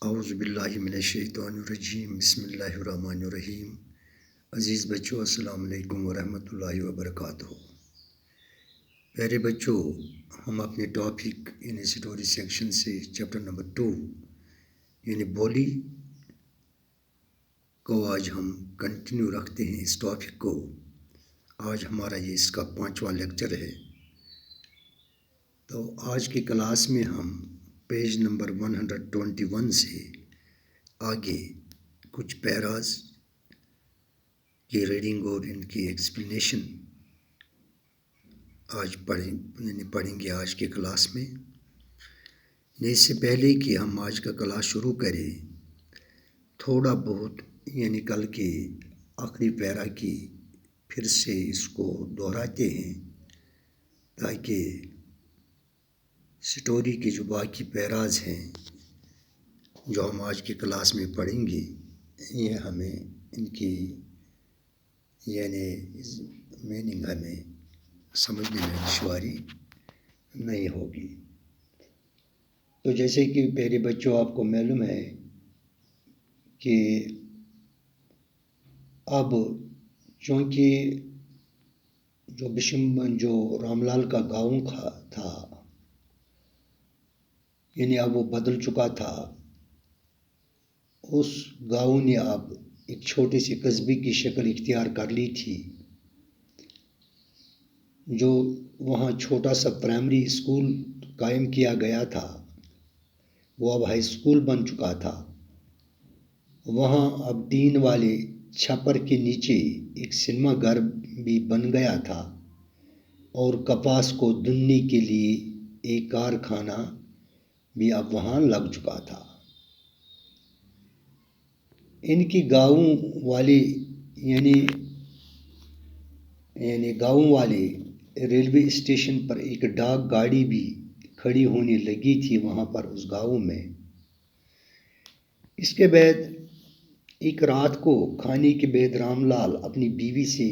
اعوذ باللہ من الشیطان الرجیم بسم اللہ الرحمن الرحیم۔ عزیز بچوں، السلام علیکم ورحمۃ اللہ وبرکاتہ۔ پیارے بچوں، ہم اپنے ٹاپک یعنی اسٹوری سیکشن سے چیپٹر نمبر 2 یعنی بولی کو آج ہم کنٹینیو رکھتے ہیں اس ٹاپک کو۔ آج ہمارا یہ اس کا 5واں لیکچر ہے۔ تو آج کی کلاس میں ہم پیج نمبر 121 سے آگے کچھ پیراز کی ریڈنگ اور ان کی ایکسپلینیشن آج پڑھیں گے آج کی کلاس میں۔ اس سے پہلے کہ ہم آج کا کلاس شروع کریں، تھوڑا بہت یعنی کل کے آخری پیرا کی پھر سے اس کو دہراتے ہیں تاکہ سٹوری کے جو باقی پیراز ہیں جو ہم آج کی کلاس میں پڑھیں گے، یہ ہمیں ان کی یعنی میننگ ہمیں سمجھنے میں دشواری نہیں ہوگی۔ تو جیسے کہ پیارے بچوں آپ کو معلوم ہے کہ اب چونکہ جو رام لال کا گاؤں تھا یعنی اب وہ بدل چکا تھا، اس گاؤں نے اب ایک چھوٹے سے قصبے کی شکل اختیار کر لی تھی۔ جو وہاں چھوٹا سا پرائمری اسکول قائم کیا گیا تھا وہ اب ہائی اسکول بن چکا تھا۔ وہاں اب ٹین والے چھپر کے نیچے ایک سنیما گھر بھی بن گیا تھا اور کپاس کو دھلنے کے لیے ایک کارخانہ بھی اب وہاں لگ چکا تھا۔ ان کی گاؤں والے ریلوے اسٹیشن پر ایک ڈاک گاڑی بھی کھڑی ہونے لگی تھی وہاں پر اس گاؤں میں۔ اس کے بعد ایک رات کو کھانے کے بعد رام لال اپنی بیوی سے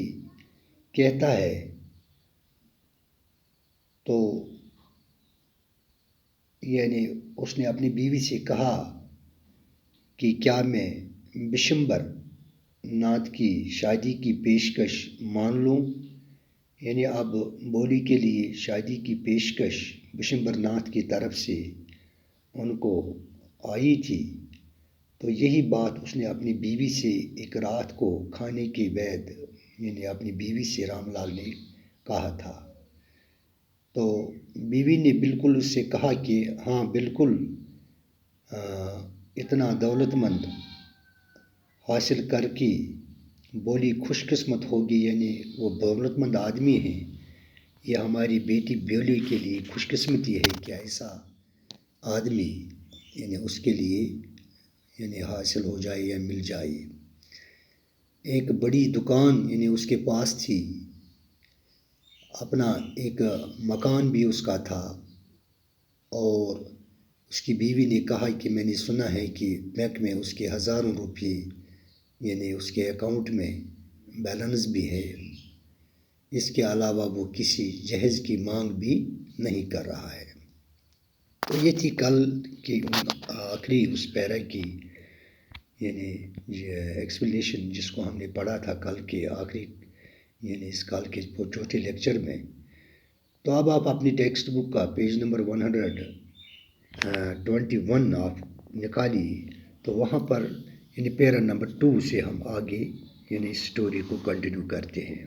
کہتا ہے، تو یعنی اس نے اپنی بیوی سے کہا کہ کیا میں بشمبر ناتھ کی شادی کی پیشکش مان لوں؟ یعنی اب بولی کے لیے شادی کی پیشکش بشمبر ناتھ کی طرف سے ان کو آئی تھی۔ تو یہی بات اس نے اپنی بیوی سے ایک رات کو کھانے کے بعد یعنی اپنی بیوی سے رام لال نے کہا تھا۔ تو بیوی نے بالکل اس سے کہا کہ ہاں بالکل اتنا دولت مند حاصل کر کے بولی خوش قسمت ہوگی، یعنی وہ دولت مند آدمی ہے، یہ ہماری بیٹی بولی کے لیے خوش قسمتی ہے کہ ایسا آدمی یعنی اس کے لیے یعنی حاصل ہو جائے یا مل جائے۔ ایک بڑی دکان یعنی اس کے پاس تھی، اپنا ایک مکان بھی اس کا تھا، اور اس کی بیوی نے کہا کہ میں نے سنا ہے کہ بینک میں اس کے ہزاروں روپے یعنی اس کے اکاؤنٹ میں بیلنس بھی ہے، اس کے علاوہ وہ کسی جہیز کی مانگ بھی نہیں کر رہا ہے۔ تو یہ تھی کل کی آخری اس پیرا کی یعنی ایکسپلینیشن جس کو ہم نے پڑھا تھا کل کے آخری یعنی اس کال کے چوتھے لیکچر میں۔ تو اب آپ اپنی ٹیکسٹ بک کا پیج نمبر 121 آپ نکالیے، تو وہاں پر یعنی پیرا نمبر 2 سے ہم آگے یعنی اس سٹوری کو کنٹینیو کرتے ہیں۔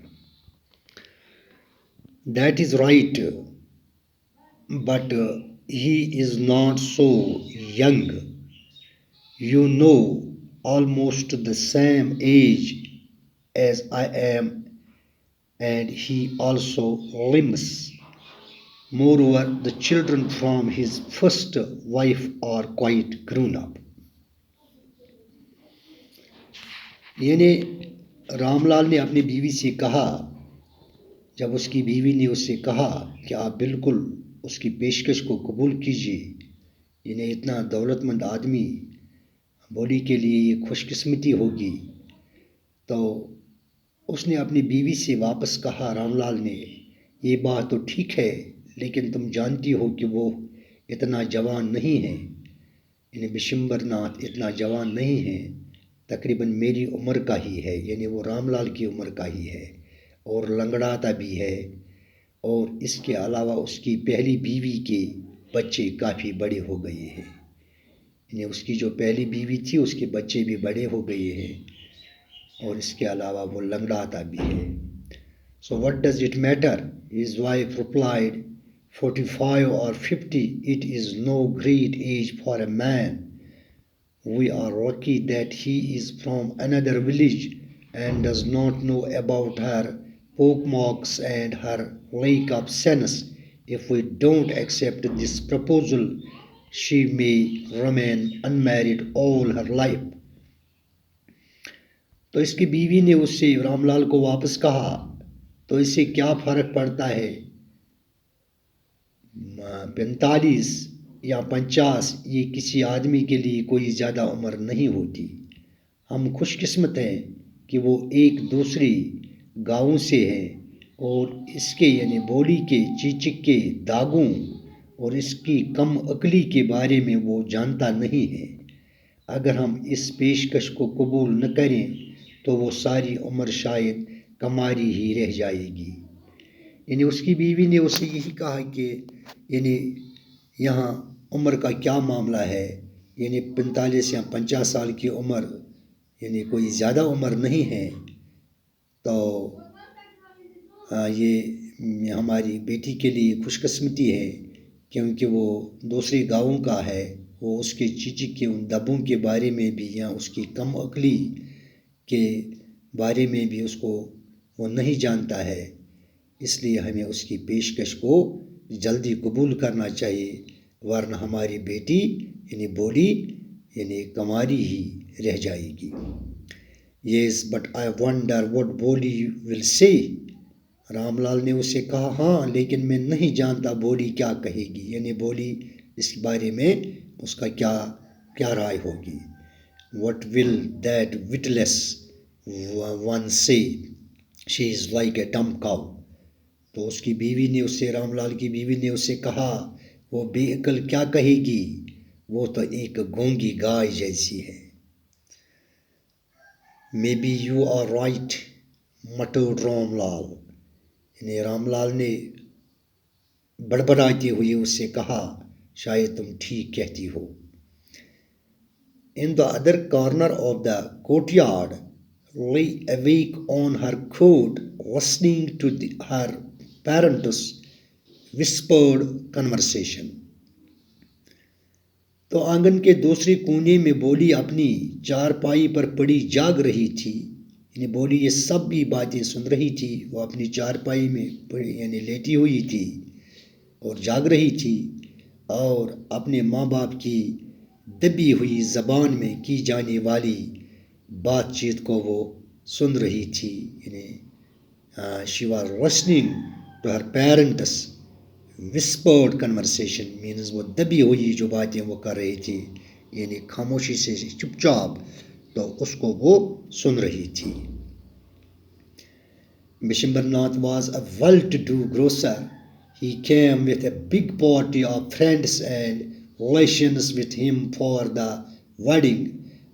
That is right, but he is not so young. You know, almost the same age as I am, and he also limps. Moreover, the children from his first wife are quite grown up. یعنی رام لال نے اپنی بیوی سے کہا، جب اس کی بیوی نے اس سے کہا کہ آپ بالکل اس کی پیشکش کو قبول کیجیے، یعنی اتنا دولت مند آدمی بولی کے لیے یہ خوش قسمتی ہوگی، تو اس نے اپنی بیوی سے واپس کہا رام لال نے، یہ بات تو ٹھیک ہے لیکن تم جانتی ہو کہ وہ اتنا جوان نہیں ہے، یعنی بشمبر ناتھ اتنا جوان نہیں ہے، تقریباً میری عمر کا ہی ہے، یعنی وہ رام لال کی عمر کا ہی ہے اور لنگڑاتا بھی ہے، اور اس کے علاوہ اس کی پہلی بیوی کے بچے کافی بڑے ہو گئے ہیں، یعنی اس کی جو پہلی بیوی تھی اس کے بچے بھی بڑے ہو گئے ہیں، اور اس کے علاوہ وہ لنگڑاتا بھی ہے۔ So what does it matter? His wife replied, 45 or 50, it is no great age for a man. We are lucky that he is from another village and does not know about her pockmarks and her lack of sense. If we don't accept this proposal, she may remain unmarried all her life. تو اس کی بیوی نے اس سے رام لال کو واپس کہا، تو اس سے کیا فرق پڑتا ہے، 45 یا 50 یہ کسی آدمی کے لیے کوئی زیادہ عمر نہیں ہوتی۔ ہم خوش قسمت ہیں کہ وہ ایک دوسری گاؤں سے ہیں، اور اس کے یعنی بولی کے چیچک کے داغوں اور اس کی کم عقلی کے بارے میں وہ جانتا نہیں ہے۔ اگر ہم اس پیشکش کو قبول نہ کریں تو وہ ساری عمر شاید کماری ہی رہ جائے گی۔ یعنی اس کی بیوی نے اسے یہی کہا کہ یعنی یہاں عمر کا کیا معاملہ ہے، یعنی 45 یا 50 سال کی عمر یعنی کوئی زیادہ عمر نہیں ہے، تو یہ ہماری بیٹی کے لیے خوش قسمتی ہے کیونکہ وہ دوسری گاؤں کا ہے، وہ اس کے چیچک کے ان دبوں کے بارے میں بھی یا اس کی کم عقلی کے بارے میں بھی اس کو وہ نہیں جانتا ہے، اس لیے ہمیں اس کی پیشکش کو جلدی قبول کرنا چاہیے، ورنہ ہماری بیٹی یعنی بولی یعنی کماری ہی رہ جائے گی۔ Yes but I wonder what بولی ول سے، رام لال نے اسے کہا ہاں لیکن میں نہیں جانتا بولی کیا کہے گی، یعنی بولی اس بارے میں اس کا کیا رائے ہوگی۔ وٹ ول دیٹ وٹلیس ون سے، شی از لائک اے ڈم کاؤ، تو اس کی بیوی نے اس سے رام لال کی بیوی نے اس سے کہا وہ بے عقل کیا کہے گی، وہ تو ایک گونگی گائے جیسی ہے۔ May be you are right مٹرڈ رام لال، یعنی رام لال نے بڑبڑاتے ہوئے اس سے کہا شاید تم ٹھیک کہتی ہو۔ In the other corner of the courtyard lay awake on her cot listening to her parents' whispered conversation. تو آنگن کے دوسرے کونے میں بولی اپنی چارپائی پر پڑی جاگ رہی تھی، یعنی بولی یہ سب بھی باتیں سن رہی تھی، وہ اپنی چارپائی میں پڑی یعنی لیٹی ہوئی تھی اور جاگ رہی تھی، اور اپنے ماں باپ کی دبی ہوئی زبان میں کی جانے والی بات چیت کو وہ سن رہی تھی، یعنی she was listening to her parents whispered conversation means وہ دبی ہوئی جو باتیں وہ کر رہی تھی یعنی خاموشی سے چپ چاپ، تو اس کو وہ سن رہی تھی۔ بشمبر Nath was a well-to-do grocer. He came with a big party of friends and relations with him for the wedding.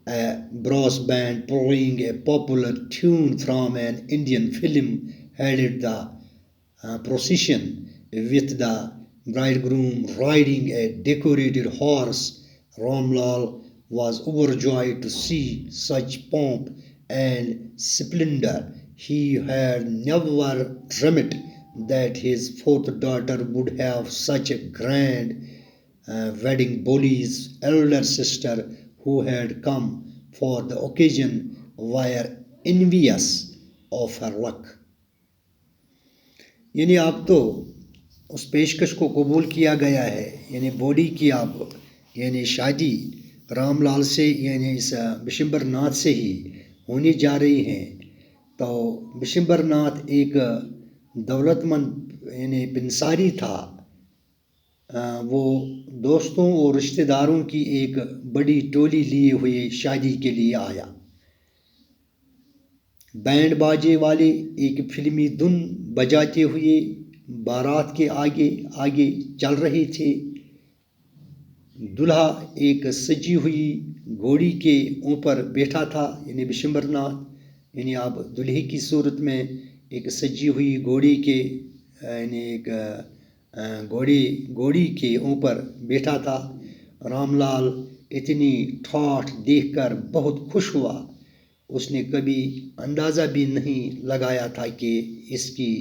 A brass band playing a popular tune from an Indian film headed the procession, with the bridegroom riding a decorated horse. Ram Lal was overjoyed to see such pomp and splendor. He had never dreamt that his fourth daughter would have such a grand wedding. Boli's elder sister, who had come for the occasion, were envious of her luck. یعنی اب تو اس پیشکش کو قبول کیا گیا ہے، یعنی بولی کی اب یعنی شادی رام لال سے یعنی اس بشمبر ناتھ سے ہی ہونے جا رہی ہیں، تو بشمبر ناتھ ایک دولت مند یعنی پنساری تھا، وہ دوستوں اور رشتہ داروں کی ایک بڑی ٹولی لیے ہوئے شادی کے لیے آیا۔ بینڈ باجے والے ایک فلمی دھن بجاتے ہوئے بارات کے آگے آگے چل رہے تھے۔ دلہا ایک سجی ہوئی گھوڑی کے اوپر بیٹھا تھا، یعنی بشمبر ناتھ، یعنی آپ دلہے کی صورت میں ایک سجی ہوئی گھوڑی کے یعنی ایک گھوڑی کے اوپر بیٹھا تھا۔ رام لال اتنی ٹھاٹھ دیکھ کر بہت خوش ہوا۔ اس نے کبھی اندازہ بھی نہیں لگایا تھا کہ اس کی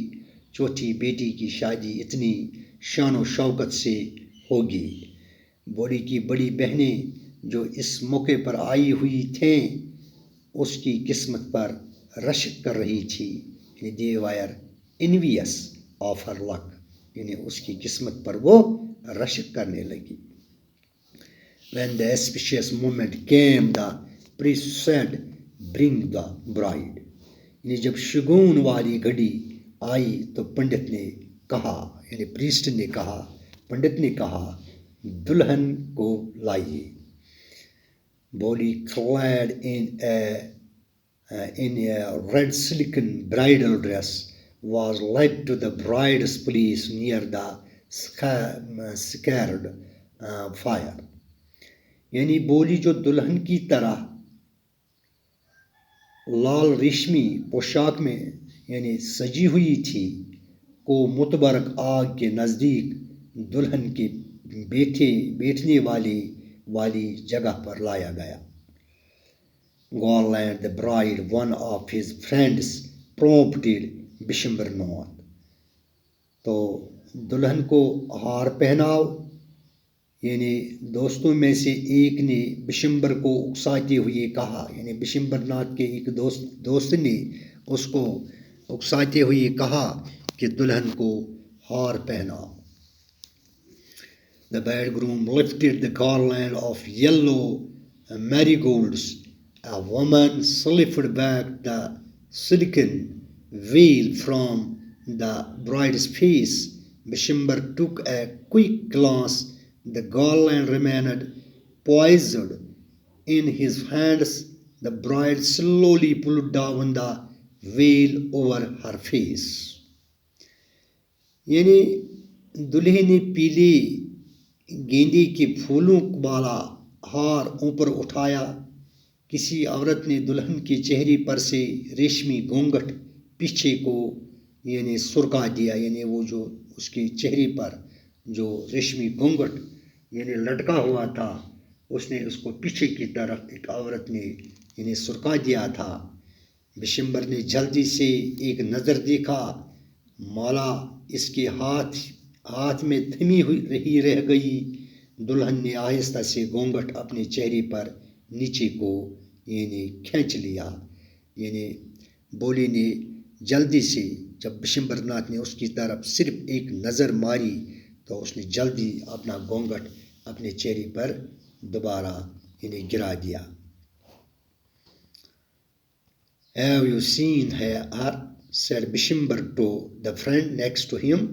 چوتھی بیٹی کی شادی اتنی شان و شوکت سے ہوگی۔ بوڑھی کی بڑی بہنیں جو اس موقع پر آئی ہوئی تھیں اس کی قسمت پر رشک کر رہی تھی، یعنی they were envious of her luck، یعنی اس کی قسمت پر وہ رشک کرنے لگی۔ When the auspicious moment came, the priest said, "Bring the bride"، یعنی جب شگون والی گھڑی آئی تو پنڈت نے کہا، یعنی پریسٹ نے کہا، پنڈت نے کہا، دلہن کو لائیے۔ بولی clad in a red silken bridal dress was led to the bride's place near the sacred fire، یعنی بولی جو دلہن کی طرح لال ریشمی پوشاک میں یعنی سجی ہوئی تھی کو متبرک آگ کے نزدیک دلہن کے بیٹھنے والی جگہ پر لایا گیا۔ Garland the bride, one of his friends, prompted بشمبر Nath, تو دلہن کو ہار پہناؤ، یعنی دوستوں میں سے ایک نے بشمبر کو اکساتے ہوئے کہا، یعنی بشمبر ناتھ کے ایک دوست نے اس کو اکساتے ہوئے کہا کہ دلہن کو ہار پہناؤ۔ The bridegroom lifted the garland of yellow marigolds. A woman slipped back the silken veil from the bride's face. Bishimbar took a quick glance. The garland remained poised in his hands. The bride slowly pulled down the veil over her face. یعنی دلہے نے پیلے گیندے کے پھولوں والا ہار اوپر اٹھایا۔ کسی عورت نے دلہن کے چہرے پر سے ریشمی گھونگھٹ پیچھے کو یعنی سرکا دیا، یعنی وہ جو اس کے چہرے پر جو ریشمی گھونگھٹ یعنی لٹکا ہوا تھا اس نے اس کو پیچھے کی طرف ایک عورت نے یعنی سرکا دیا تھا۔ بشمبر نے جلدی سے ایک نظر دیکھا، مالا اس کے ہاتھ میں تھمی ہوئی رہ گئی۔ دلہن نے آہستہ سے گھونگھٹ اپنے چہرے پر نیچے کو یعنی کھینچ لیا، یعنی بولی نے جلدی سے جب بشمبر ناتھ نے اس کی طرف صرف ایک نظر ماری تو اس نے جلدی اپنا گھونگھٹ اپنے چہرے پر دوبارہ یعنی گرا دیا۔ Have you seen her? said Bishimbar to the friend next to him.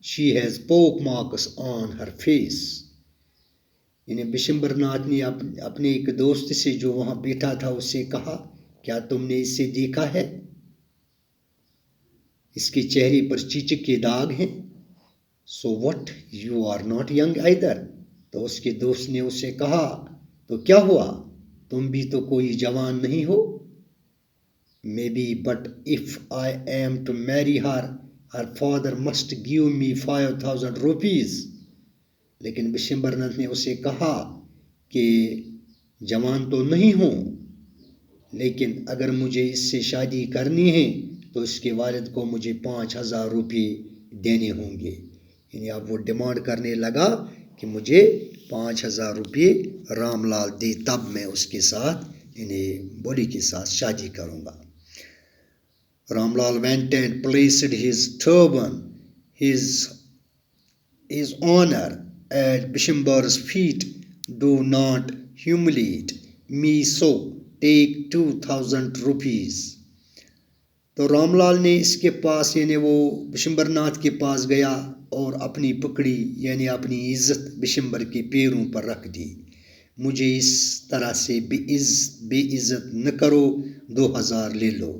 She has poke marks on her face. یعنی بشمبر ناتھ نے اپنے ایک دوست سے جو وہاں بیٹھا تھا اس سے کہا، کیا تم نے اسے دیکھا ہے؟ اس کے چہرے پر چیچک کے داغ ہیں۔ So what? You are not young either. تو اس کے دوست نے اسے کہا، تو کیا ہوا؟ تم بھی تو کوئی جوان نہیں ہو۔ Maybe, but if I am to marry her, her father must give me 5,000 rupees. لیکن بشمبر ناتھ نے اسے کہا کہ جوان تو نہیں ہوں، لیکن اگر مجھے اس سے شادی کرنی ہے تو اس کے والد کو مجھے 5,000 روپے دینے ہوں گے۔ یعنی اب وہ ڈیمانڈ کرنے لگا کہ مجھے 5,000 روپے رام لال دے، تب میں اس کے ساتھ یعنی بولی کے ساتھ شادی کروں گا۔ رام لال went and placed his turban, his honor at Bishimbar's feet. Do not humiliate me so. Take 2,000 rupees. تو رام لال نے اس کے پاس یعنی وہ بشمبر ناتھ کے پاس گیا اور اپنی پکڑی یعنی اپنی عزت بشمبر کے پیروں پر رکھ دی۔ مجھے اس طرح سے بے عزت نہ کرو، 2,000 لے لو۔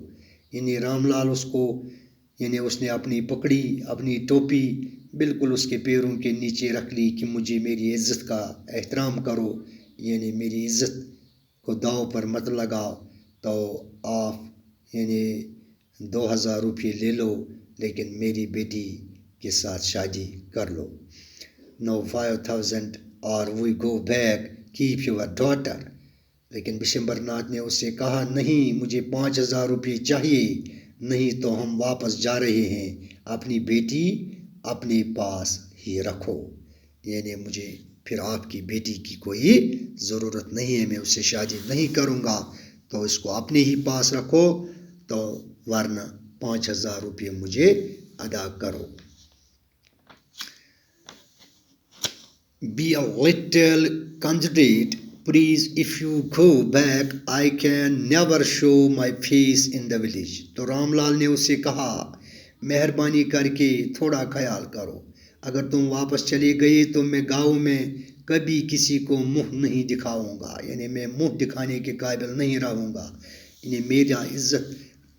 یعنی رام لال اس کو یعنی اس نے اپنی پکڑی، اپنی ٹوپی بالکل اس کے پیروں کے نیچے رکھ لی کہ مجھے میری عزت کا احترام کرو، یعنی میری عزت کو داؤ پر مت لگاؤ، تو آپ یعنی 2000 روپے لے لو لیکن میری بیٹی کے ساتھ شادی کر لو. No 5000 or we go back, keep your daughter. لیکن بشمبر ناتھ نے اس سے کہا نہیں، مجھے 5000 روپے چاہیے، نہیں تو ہم واپس جا رہے ہیں، اپنی بیٹی اپنے پاس ہی رکھو، یعنی مجھے پھر آپ کی بیٹی کی کوئی ضرورت نہیں ہے، میں اس سے شادی نہیں کروں گا، تو اس کو اپنے ہی پاس رکھو، تو ورنہ 5000 روپے مجھے ادا کرو. Be a little considerate, please. If you go back, I can never show my face in the village. تو رام لال نے اس سے کہا مہربانی کر کے تھوڑا خیال کرو، اگر تم واپس چلے گئے تو میں گاؤں میں کبھی کسی کو منہ نہیں دکھاؤں گا، یعنی میں منہ دکھانے کے قابل نہیں رہوں گا، یعنی میرا عزت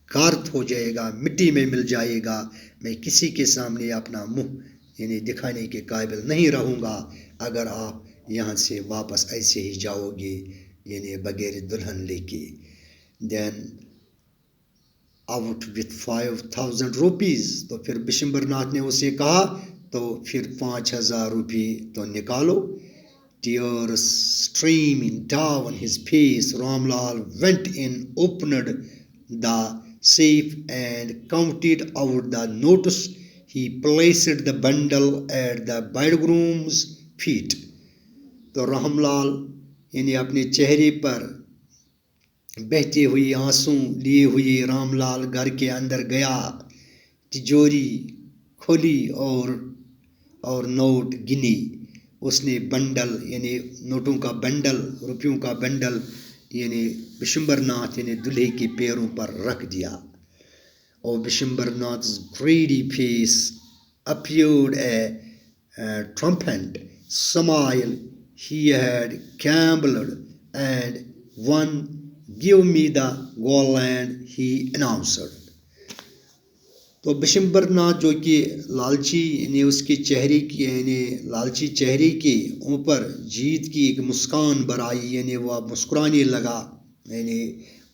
غارت ہو جائے گا، مٹی میں مل جائے گا، میں کسی کے سامنے اپنا منہ یعنی دکھانے کے قابل نہیں رہوں گا اگر آپ یہاں سے واپس ایسے ہی جاؤ گے، یعنی بغیر دلہن لے کے. Then out with 5000 rupees. تو پھر بشمبر ناتھ نے اسے کہا تو پھر 5000 روپے تو نکالو. Tears streaming down his face, Ram Lal went in, opened the safe and counted out the notes. He placed the bundle at the bridegroom's feet. تو رام لال یعنی اپنے چہرے پر بہتے ہوئے آنسو لیے ہوئے رام لال گھر کے اندر گیا، تجوری کھولی اور نوٹ گنی. اس نے بنڈل یعنی نوٹوں کا بنڈل، روپیوں کا بنڈل یعنی بشمبر ناتھ یعنی دلہے کے پیروں پر رکھ دیا. اور بشمبر ناتھ's greedy face appeared a triumphant smile. He had gambled and won. Give me the gold, he announced. تو بشمبر ناتھ جو کہ لالچی یعنی اس کے چہرے کی یعنی لالچی چہرے کے اوپر جیت کی ایک مسکان برائی، یعنی وہ مسکرانے لگا، یعنی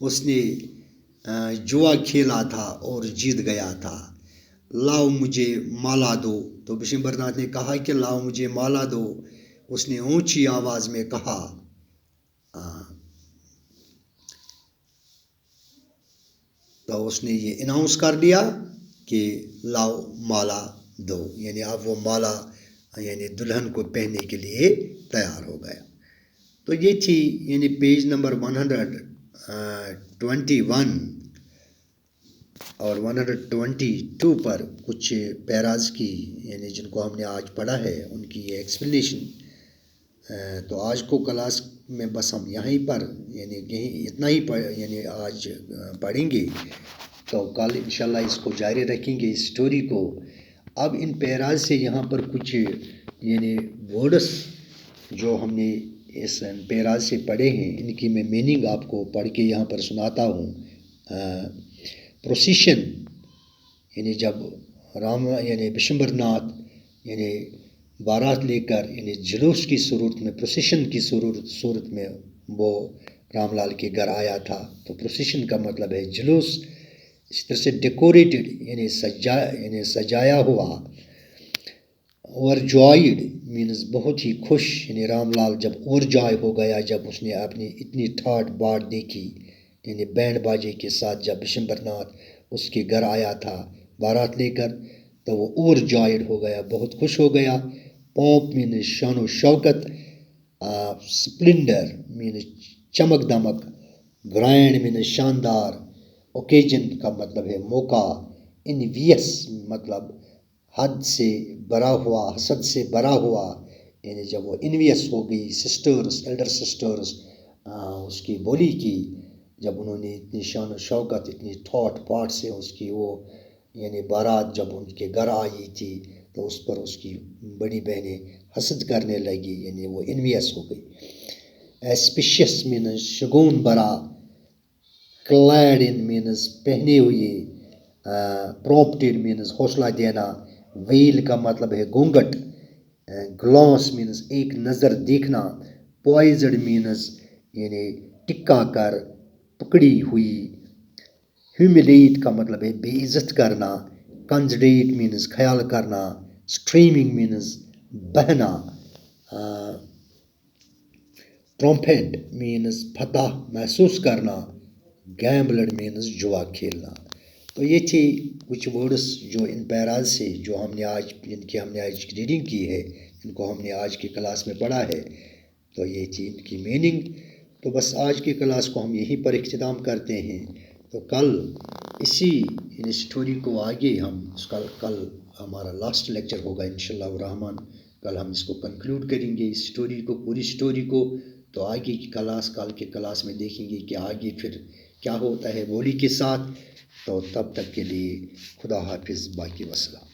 اس نے جوا کھیلا تھا اور جیت گیا تھا. لاؤ مجھے مالا دو. تو بشمبر ناتھ نے کہا کہ لاؤ مجھے مالا دو. اس نے اونچی آواز میں کہا، تو اس نے یہ اناؤنس کر دیا کہ لاؤ مالا دو، یعنی اب وہ مالا یعنی دلہن کو پہننے کے لیے تیار ہو گیا. تو یہ تھی یعنی پیج نمبر 121 اور 122 پر کچھ پیراز کی یعنی جن کو ہم نے آج پڑھا ہے ان کی یہ ایکسپلینیشن. تو آج کو کلاس میں بس ہم یہیں پر یعنی اتنا ہی یعنی آج پڑھیں گے، تو کل انشاءاللہ اس کو جاری رکھیں گے اس سٹوری کو. اب ان پیراز سے یہاں پر کچھ یعنی ورڈس جو ہم نے اس پیراز سے پڑھے ہیں ان کی میں میننگ آپ کو پڑھ کے یہاں پر سناتا ہوں. پروسیشن یعنی جب یعنی بشمبر ناتھ یعنی بارات لے کر یعنی جلوس کی صورت میں، پروسیشن کی صورت میں وہ رام لال کے گھر آیا تھا. تو پروسیشن کا مطلب ہے جلوس. اس طرح سے ڈیکوریٹڈ یعنی سجایا ہوا. اوور جوائڈ مینز بہت ہی خوش، یعنی رام لال جب اوور جوائے ہو گیا جب اس نے اپنی اتنی ٹھاٹ باٹ دیکھی، یعنی بینڈ باجے کے ساتھ جب بشمبر ناتھ اس کے گھر آیا تھا بارات لے کر، تو وہ اوور جوائڈ ہو گیا، بہت خوش ہو گیا. پومپ مینز شان و شوکت، سپلنڈر مینز چمک دمک، گرینڈ مینز شاندار، اوکیجن کا مطلب ہے موقع، انویس مطلب حد سے بڑا ہوا، حسد سے بڑا ہوا، یعنی جب وہ انویس ہو گئی سسٹرز ایلڈر سسٹرز اس کی بولی کی، جب انہوں نے اتنی شان و شوکت اتنی ٹھاٹ پاٹ سے اس کی وہ یعنی بارات جب ان کے گھر آئی تھی تو اس پر اس کی بڑی بہنیں حسد کرنے لگی، یعنی وہ انویس ہو گئی. ایسپیشیس مینز شگون برا، کلیڈ ان مینز پہنے ہوئے، پرومپٹڈ مینز حوصلہ دینا، ویل کا مطلب ہے گھونگھٹ، گلانس مینز ایک نظر دیکھنا، پوائزڈ مینز یعنی ٹکا کر، پکڑی ہوئی، ہیوملیٹ کا مطلب ہے بے عزت کرنا، کنسیڈریٹ مینز خیال کرنا، اسٹریمنگ مینز بہنا، ٹرمپٹ مینز فتح محسوس کرنا، گیمبلڈ مینز جوا کھیلنا۔ تو یہ تھی کچھ ورڈس جو ان پیراز سے جو ہم نے آج جن کی ہم نے آج ریڈنگ کی ہے، ان کو ہم نے آج کی کلاس میں پڑھا ہے، تو یہ تھی ان کی میننگ۔ تو بس آج کی کلاس کو ہم یہیں پر اختتام کرتے ہیں، تو کل اسی اسٹوری کو آگے ہم کل ہمارا لاسٹ لیکچر ہوگا انشاءاللہ الرحمن، کل ہم اس کو کنکلوڈ کریں گے اس اسٹوری کو، پوری اسٹوری کو۔ تو آگے کی کلاس کل کے کلاس میں دیکھیں گے کہ آگے پھر کیا ہوتا ہے بولی کے ساتھ۔ تو تب تک کے لیے خدا حافظ، باقی وسلام۔